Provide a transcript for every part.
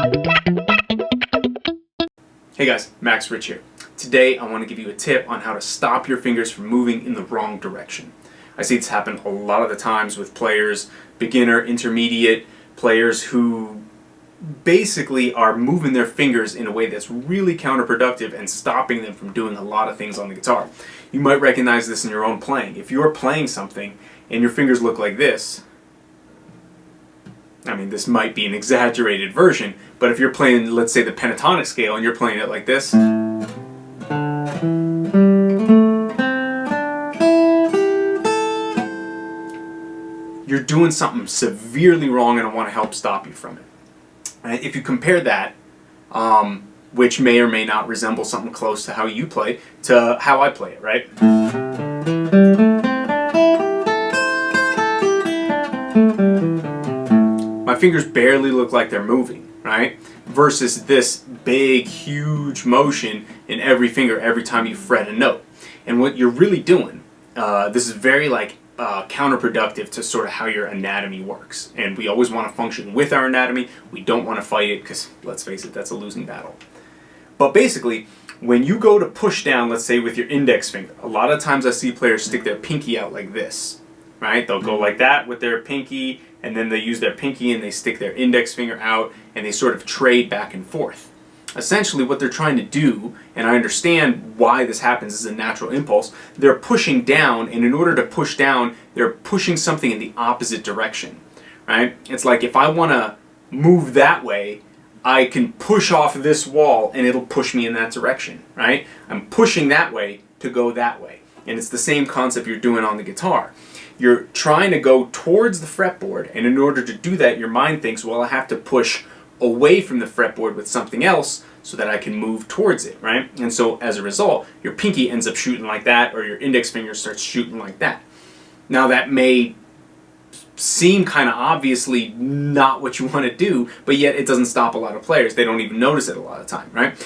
Hey guys, Max Rich here. Today I want to give you a tip on how to stop your fingers from moving in the wrong direction. I see this happen a lot of the times with players, beginner, intermediate players who basically are moving their fingers in a way that's really counterproductive and stopping them from doing a lot of things on the guitar. You might recognize this in your own playing. If you're playing something and your fingers look like this, I mean, this might be an exaggerated version, but if you're playing, let's say, the pentatonic scale and you're playing it like this, you're doing something severely wrong, and I want to help stop you from it. And if you compare that, which may or may not resemble something close to how you play, to how I play it, right? My fingers barely look like they're moving, right? Versus this big, huge motion in every finger every time you fret a note. And what you're really doing, this is very counterproductive to sort of how your anatomy works. And we always want to function with our anatomy. We don't want to fight it because, let's face it, that's a losing battle. But basically, when you go to push down, let's say with your index finger, a lot of times I see players stick their pinky out like this, right? They'll go like that with their pinky, and then they use their pinky and they stick their index finger out, and they sort of trade back and forth. Essentially what they're trying to do, and I understand why this happens, this is a natural impulse, they're pushing down, and in order to push down, they're pushing something in the opposite direction, right? It's like if I want to move that way, I can push off this wall and it'll push me in that direction, right? I'm pushing that way to go that way. And it's the same concept you're doing on the guitar. You're trying to go towards the fretboard, and in order to do that, your mind thinks, well, I have to push away from the fretboard with something else so that I can move towards it, right? And so as a result, your pinky ends up shooting like that, or your index finger starts shooting like that. Now that may seem kind of obviously not what you want to do, but yet it doesn't stop a lot of players. They don't even notice it a lot of the time, right?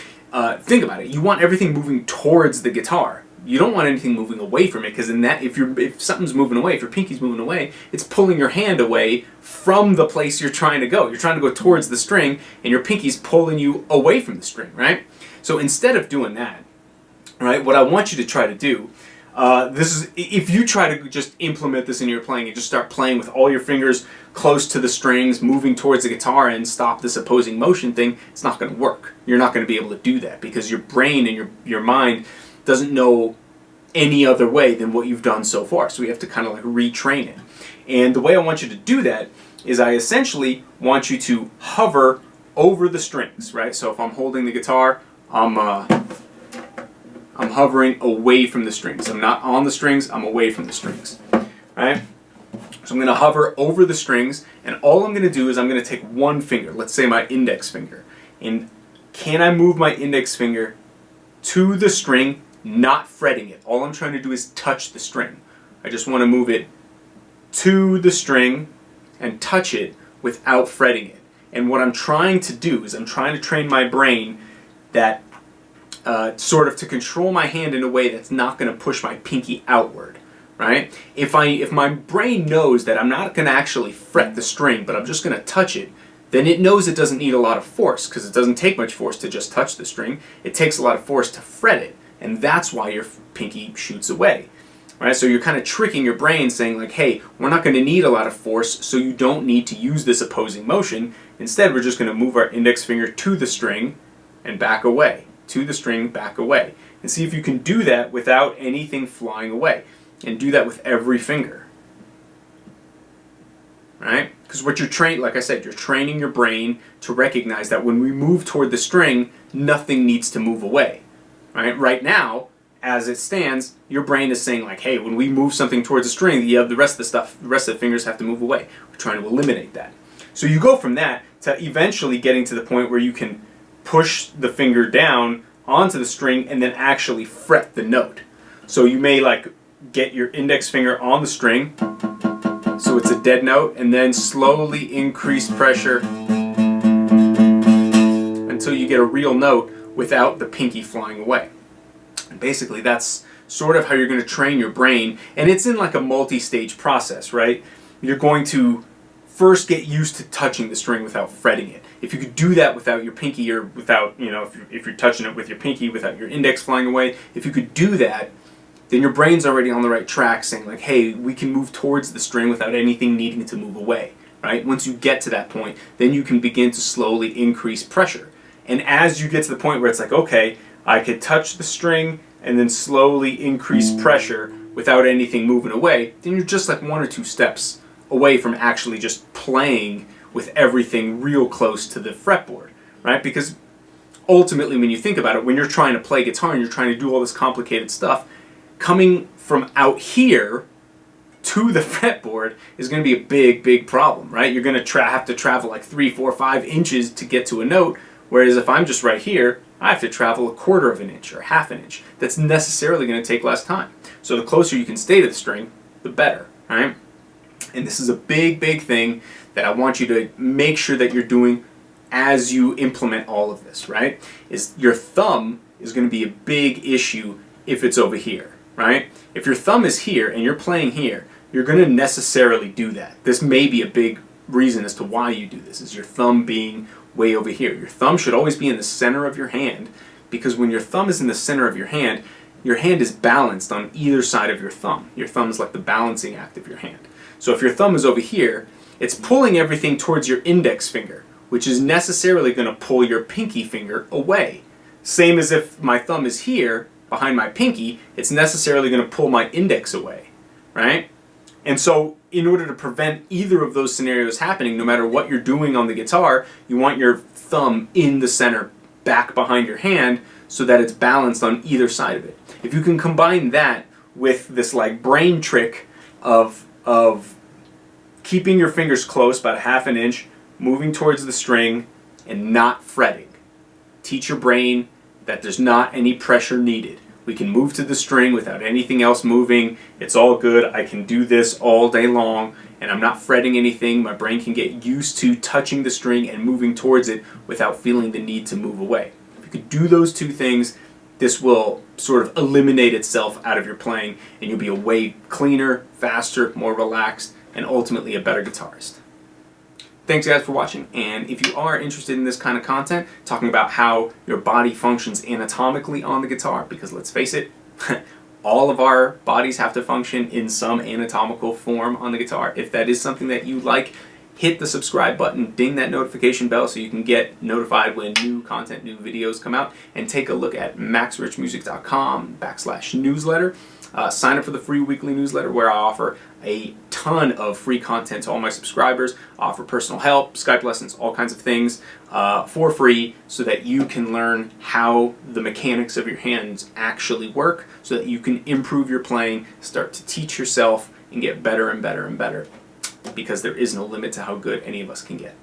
Think about it. You want everything moving towards the guitar. You don't want anything moving away from it, because in that, if something's moving away, if your pinky's moving away, it's pulling your hand away from the place you're trying to go. You're trying to go towards the string, and your pinky's pulling you away from the string, right? So instead of doing that, right, what I want you to try to do, if you try to just implement this in your playing and just start playing with all your fingers close to the strings, moving towards the guitar, and stop this opposing motion thing, it's not going to work. You're not going to be able to do that because your brain and your mind doesn't know any other way than what you've done so far. So we have to kind of like retrain it. And the way I want you to do that is I essentially want you to hover over the strings, right? So if I'm holding the guitar, I'm hovering away from the strings. I'm not on the strings, I'm away from the strings, right? So I'm going to hover over the strings, and all I'm going to do is I'm going to take one finger, let's say my index finger, and can I move my index finger to the string, not fretting it? All I'm trying to do is touch the string. I just want to move it to the string and touch it without fretting it. And what I'm trying to do is I'm trying to train my brain that sort of to control my hand in a way that's not going to push my pinky outward, right? If my brain knows that I'm not going to actually fret the string, but I'm just going to touch it, then it knows it doesn't need a lot of force, because it doesn't take much force to just touch the string. It takes a lot of force to fret it, and that's why your pinky shoots away, right? So you're kind of tricking your brain, saying like, hey, we're not going to need a lot of force, so you don't need to use this opposing motion. Instead, we're just going to move our index finger to the string and back away, to the string, back away. And see if you can do that without anything flying away. And do that with every finger, right? Because what you're training, like I said, you're training your brain to recognize that when we move toward the string, nothing needs to move away, right? Right now, as it stands, your brain is saying like, hey, when we move something towards the string, the rest of the fingers have to move away. We're trying to eliminate that. So you go from that to eventually getting to the point where you can push the finger down onto the string and then actually fret the note. So you may like get your index finger on the string, so it's a dead note, and then slowly increase pressure until you get a real note without the pinky flying away. And basically that's sort of how you're going to train your brain, and it's in like a multi-stage process, right? You're going to first get used to touching the string without fretting it. If you could do that without your pinky, or without, if you're touching it with your pinky without your index flying away, if you could do that, then your brain's already on the right track, saying like, hey, we can move towards the string without anything needing to move away, right? Once you get to that point, then you can begin to slowly increase pressure. And as you get to the point where it's like, okay, I could touch the string and then slowly increase pressure without anything moving away, then you're just like 1 or 2 steps away from actually just playing with everything real close to the fretboard, right? Because ultimately, when you think about it, when you're trying to play guitar and you're trying to do all this complicated stuff, coming from out here to the fretboard is going to be a big, big problem, right? You're going to have to travel like 3, 4, 5 inches to get to a note, whereas if I'm just right here, I have to travel 1/4 of an inch or 1/2 an inch. That's necessarily going to take less time. So the closer you can stay to the string, the better, right? And this is a big, big thing that I want you to make sure that you're doing as you implement all of this, right? Is your thumb is going to be a big issue if it's over here, right? If your thumb is here and you're playing here, you're going to necessarily do that. This may be a big reason as to why you do this, is your thumb being way over here. Your thumb should always be in the center of your hand, because when your thumb is in the center of your hand is balanced on either side of your thumb. Your thumb is like the balancing act of your hand. So if your thumb is over here, it's pulling everything towards your index finger, which is necessarily going to pull your pinky finger away. Same as if my thumb is here, behind my pinky, it's necessarily going to pull my index away, right? And so in order to prevent either of those scenarios happening, no matter what you're doing on the guitar, you want your thumb in the center, back behind your hand, so that it's balanced on either side of it. If you can combine that with this like brain trick of keeping your fingers close, about 1/2 an inch, moving towards the string, and not fretting. Teach your brain that there's not any pressure needed. We can move to the string without anything else moving. It's all good. I can do this all day long, and I'm not fretting anything. My brain can get used to touching the string and moving towards it without feeling the need to move away. If you could do those 2 things, this will sort of eliminate itself out of your playing, and you'll be a way cleaner, faster, more relaxed, and ultimately a better guitarist. Thanks guys for watching, and if you are interested in this kind of content, talking about how your body functions anatomically on the guitar, because let's face it, all of our bodies have to function in some anatomical form on the guitar. If that is something that you like, hit the subscribe button, ding that notification bell so you can get notified when new content, new videos come out, and take a look at maxrichmusic.com/newsletter. Sign up for the free weekly newsletter where I offer a ton of free content to all my subscribers. I offer personal help, Skype lessons, all kinds of things for free, so that you can learn how the mechanics of your hands actually work, so that you can improve your playing, start to teach yourself, and get better and better and better, because there is no limit to how good any of us can get.